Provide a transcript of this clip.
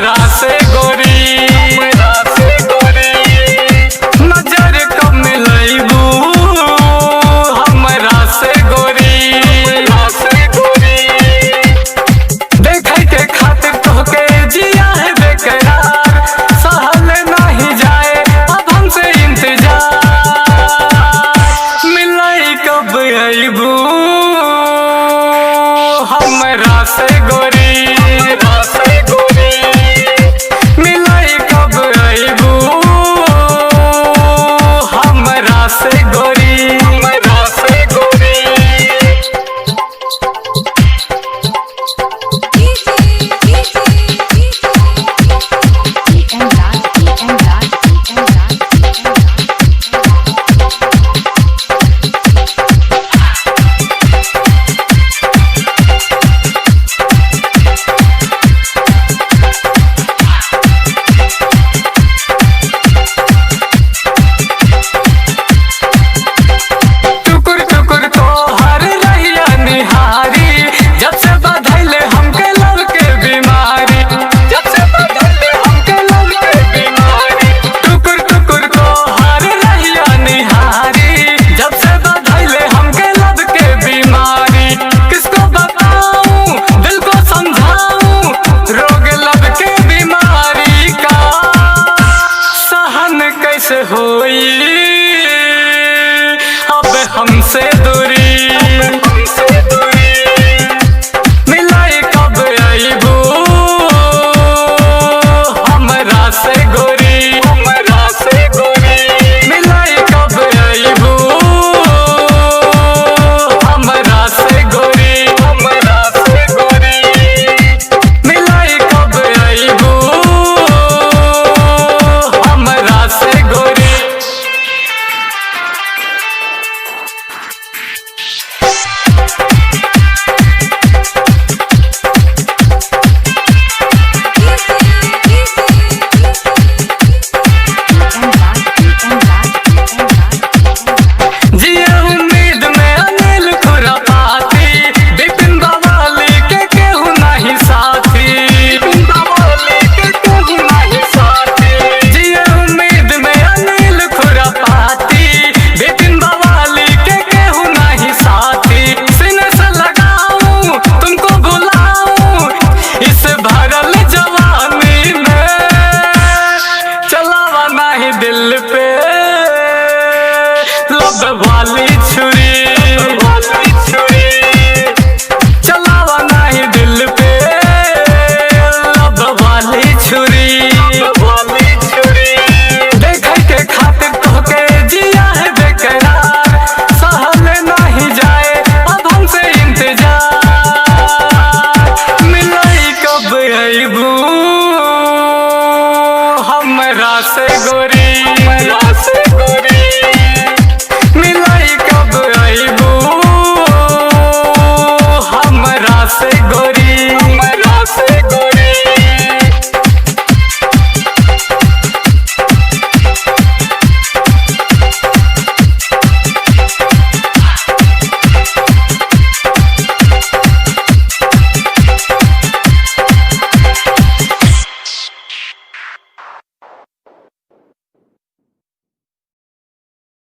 हमरा से गोरी नजर कब मिलैबू हमरा से गोरी देखे के खातिर तोहके जिया है बेकरार सहल नहीं जाए अब हमसे इंतजार मिलई कब अइबू हमरा से गोरी मिलई कब अइबू हमरा से गोरी होई अब हमसे दूरी मिलाई कब अइबू हमरा से गोरी मिलाई कब अइबू हमरा से गोरी मिलाई कब अइबू हमरा से गोरी दिल पे लब वाली छुरी चलावा नहीं दिल पे लब वाली छुरी देखे के खातिर तोहके जिया है बेकरार सहल नहीं जाए अब हमसे इंतजार मिलई कब अइबू हमरा से गोरी